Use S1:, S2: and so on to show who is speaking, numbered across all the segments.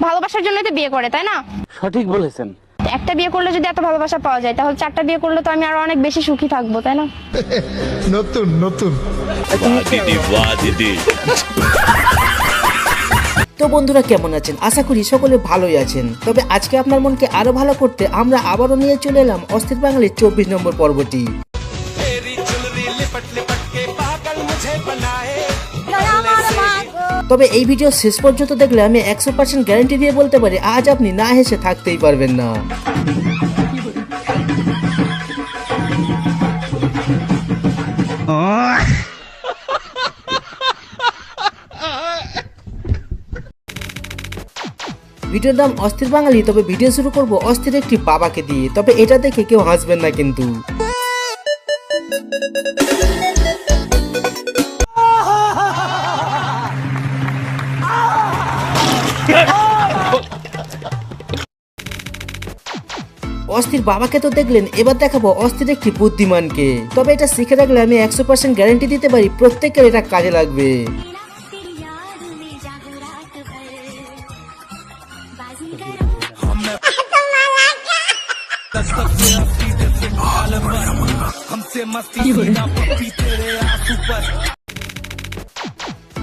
S1: ভালোবাসার জন্যই তো বিয়ে করে, তাই না?
S2: সঠিক বলেছেন।
S1: একটা বিয়ে করলে যদি এত ভালোবাসা পাওয়া যায়, তাহলে 4টা বিয়ে করলে তো আমি আরো অনেক বেশি সুখী থাকবো, তাই না?
S3: নতুন নতুন।
S4: তো বন্ধুরা কেমন আছেন? আশা করি সকলে ভালোই আছেন। তবে আজকে আপনার মনকে আরো ভালো করতে আমরা আবারও নিয়ে চলে এলাম অস্থির বাঙালির 24 নম্বর পর্বটি। তবে এই ভিডিও শেষ পর্যন্ত দেখলে আমি 100% গ্যারান্টি দিয়ে বলতে পারি আজ আপনি না হেসে থাকতেই পারবেন না। ভিডিওর নাম অস্থির বাঙালি। তবে ভিডিও শুরু করব অস্থির একটি বাবাকে দিয়ে। তবে এটা দেখে কেউ হাসবেন না কিন্তু। অস্থির বাবাকে তো দেখলেন, এবার দেখাবো অস্থির একটি বুদ্ধিমানকে। তবে এটা শিখে রাখলে আমি 100% গ্যারান্টি দিতে পারি প্রত্যেকের এটা কাজে লাগবে।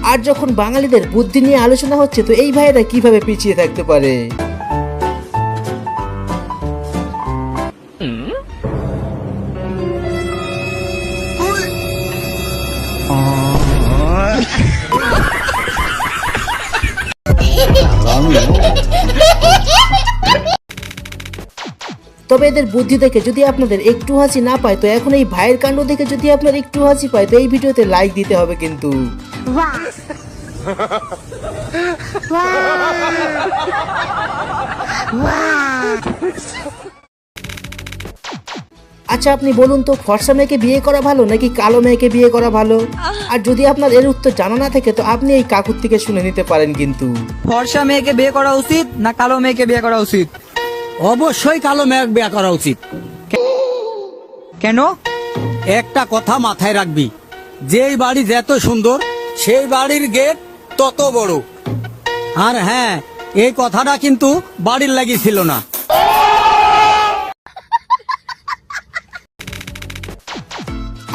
S4: আর যখন বাঙালিদের বুদ্ধি নিয়ে আলোচনা হচ্ছে, তো এই ভাইয়েরা কিভাবে পিছিয়ে থাকতে পারে? তবে এদের বুদ্ধি দেখে যদি আপনাদের একটু হাসি না পায়, তো এখন এই ভাইয়ের কাণ্ড দেখে যদি আপনার একটু হাসি পায়, তো এই ভিডিওতে লাইক দিতে হবে কিন্তু। আচ্ছা আপনি বলুন তো, ফর্সা মেয়েকে বিয়ে করা ভালো নাকি কালো মেয়েকে বিয়ে করা ভালো? আর যদি আপনার এর উত্তর জানা না থাকে, তো আপনি এই কাকুর থেকে শুনে নিতে পারেন কিন্তু।
S5: ফর্সা মেয়েকে বিয়ে করা উচিত না কালো মেয়েকে বিয়ে করা উচিত?
S6: অবশ্যই কালো মেয়ে বিয়ে করা উচিত।
S5: কেন?
S6: একটা কথা মাথায় রাখবি, যেই বাড়ি যত সুন্দর সেই বাড়ির গেট তত বড়। আর হ্যাঁ, এই কথাটা কিন্তু বাড়ির লাগি ছিল না।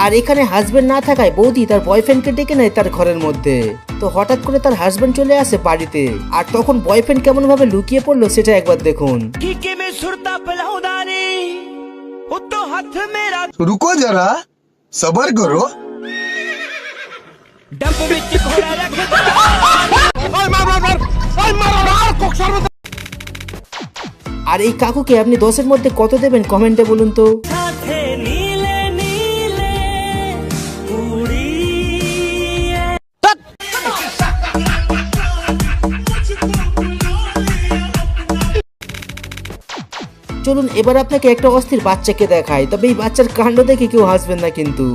S4: আর এখানে হাজবেন্ড না থাকায় বৌদি তার বয়ফ্রেন্ডকে ডেকে নেয় তার ঘরের মধ্যে। তো হঠাৎ করে তার হাজবেন্ড চলে আসে বাড়িতে, আর তখন বয়ফ্রেন্ড কেমন ভাবে লুকিয়ে পড়লো সেটা একবার দেখুন।
S3: रुको जरा सबर करो।
S4: আর এই কাকুকে আপনি 10-এর মধ্যে কত দেবেন কমেন্টে বলুন তো। চলুন এবার আপনাকে একটা অস্থির বাচ্চাকে দেখায়। তবে এই বাচ্চার কাণ্ড দেখে কেউ হাসবেন না কিন্তু।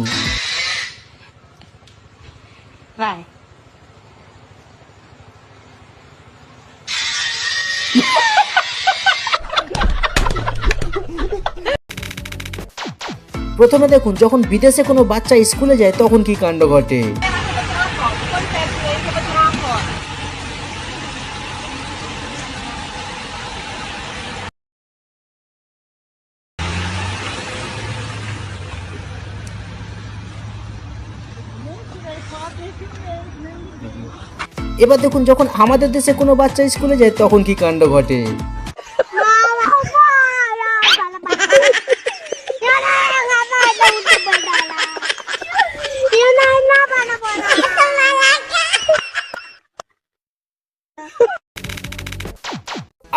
S4: প্রথমে দেখুন, যখন বিদেশে কোনো বাচ্চা স্কুলে যায় তখন কি কাণ্ড ঘটে। এবার দেখুন, যখন আমাদের দেশে কোনো বাচ্চা স্কুলে যায় তখন কি কাণ্ড ঘটে।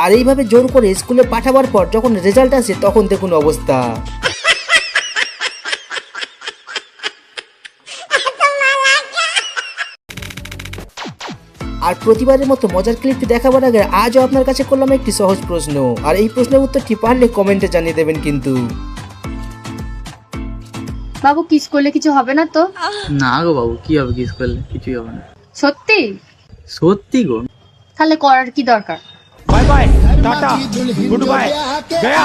S4: আর এইভাবে জোর করে স্কুলে পাঠাবার পর যখন রেজাল্ট আসে তখন দেখুন অবস্থা। আর প্রতিবারের মতো মজার ক্লিপটি দেখাবার আগে আজও আপনার কাছে করলাম একটি সহজ প্রশ্ন। আর এই প্রশ্নের উত্তরটি পারলে কমেন্টে জানিয়ে দেবেন কিন্তু।
S1: বাবু কিস করলে কিছু হবে না তো?
S5: না গো বাবু, কি হবে কিস করলে? কিছুই হবে না।
S1: সত্যি?
S5: সত্যি গো।
S1: তাহলে করার কি দরকার?
S2: Bye bye, tata, good bye, Gaya.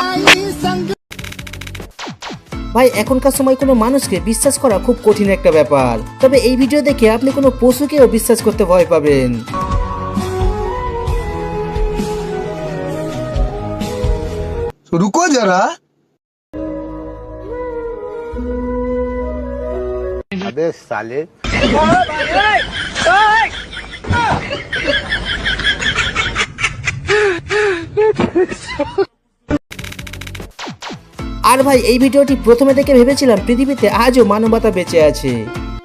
S4: ভাই এখনকার সময় কোনো মানুষকে বিশ্বাস করা খুব কঠিন একটা ব্যাপার। তবে এই ভিডিও দেখে আপনি কোনো পশুকেও বিশ্বাস করতে ভয় পাবেন।
S3: रुको जरा
S2: अबे साले
S4: আর ভাই এই ভিডিওটি প্রথমে দেখে ভেবেছিলাম পৃথিবীতে আজও মানবতা বেঁচে আছে,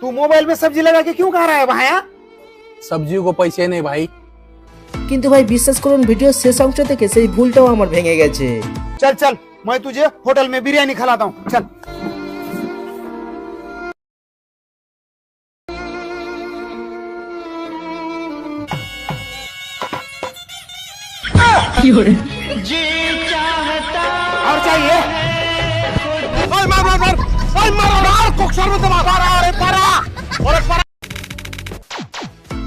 S2: तू मोबाइल में सब्जी लगा के क्यों खा रहा है भाया?
S7: सब्जियों को पैसे नहीं भाई।
S4: কিন্তু ভাই বিশ্বাস করুন ভিডিওর শেষ অংশ থেকে সেই ভুলটাও আমার ভেঙে গেছে।
S2: चल चल मैं तुझे होटल में बिरयानी खिलाता हूँ चल। और चाहिए? ओए मार मार मार ओए मार मार कोक्सर में दबा रहा अरे पारा अरे पारा।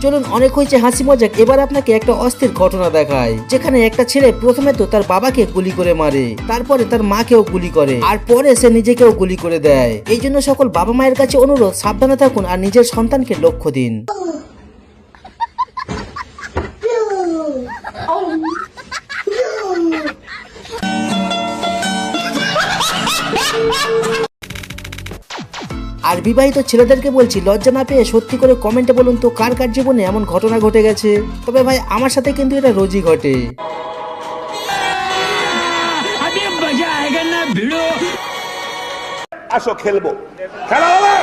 S4: চলুন অনেক হয়েছে হাসি মজাক, এবার আপনাকে একটা অস্থির ঘটনা দেখায়, যেখানে একটা ছেলে প্রথমে তো তার বাবাকে গুলি করে মারে, তারপরে তার মাকেও গুলি করে, আর পরে সে নিজেকেও গুলি করে দেয়। এই জন্য সকল বাবা মায়ের কাছে অনুরোধ, সাবধানে থাকুন আর নিজের সন্তানকে লক্ষ্য দিন। আর বিবাহিত ছেলেদেরকে বলছি, লজ্জা না পেয়ে সত্যি করে কমেন্টে বলুন তো কার কার জীবনে এমন ঘটনা ঘটে গেছে। তবে ভাই আমার সাথে কিন্তু এটা রোজই ঘটে।
S2: আসো খেলবো খেলা হবে।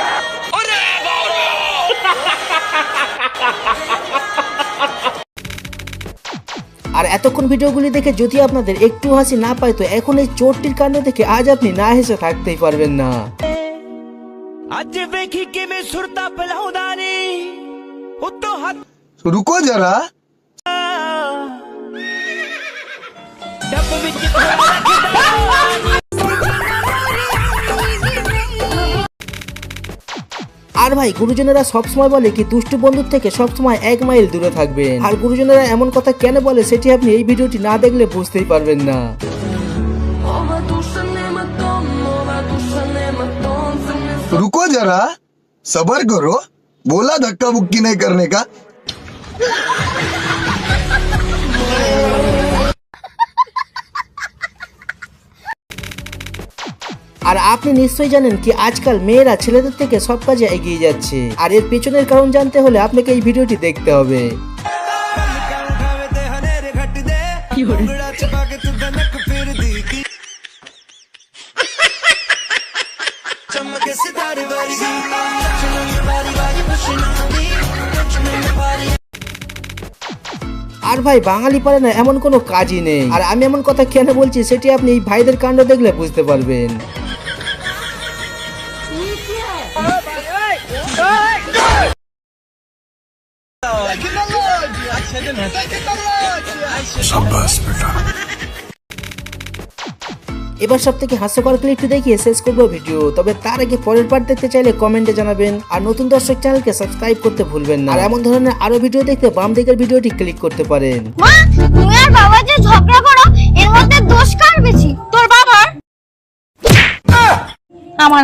S4: আর এতক্ষণ ভিডিওগুলি দেখে যদি আপনাদের একটু হাসি না পায়, তো এখন এই চোরটির কাণ্ড দেখে আজ আপনি না হেসে থাকতেই পারবেন না।
S3: रुको जरा
S4: আর ভাই গুরুজনেরা সবসময় বলে কি দুষ্টু বন্ধুর থেকে সবসময় 1 মাইল দূরে থাকবেন। আর গুরুজনেরা এমন কথা কেন বলে সেটি আপনি এই ভিডিওটি না দেখলে বুঝতেই পারবেন না।
S3: रुको जरा सबर करो बोला धक्का मुक्की नहीं करने का।
S4: আর আপনি নিশ্চয়ই জানেন কি আজকাল মেয়েরা ছেলেদের থেকে সব কাজে এগিয়ে যাচ্ছে, আর এর পেছনের কারণ জানতে হলে আপনাকে এই ভিডিওটি দেখতে হবে। আর ভাই বাঙালি পারে না এমন কোনো কাজই নেই। আর আমি এমন কথা কেন বলছি সেটি আপনি এই ভাইদের কাণ্ড দেখলে বুঝতে পারবেন। এবার সব থেকে হাস্যকর ক্লিপটি দেখিয়ে শেষ করবো ভিডিও। তবে তার আগে পরের পার্ট দেখতে চাইলে কমেন্টে জানাবেন, আর নতুন দর্শক চ্যানেলকে সাবস্ক্রাইব করতে ভুলবেন না। আর এমন ধরনের আরো ভিডিও দেখতে বাম দিকের ভিডিওটি ক্লিক করতে পারেন।
S1: মা, তুমি আর বাবা যে ঝগড়া করো, এর মধ্যে দোষ কার বেশি? তোর বাবার? আমার।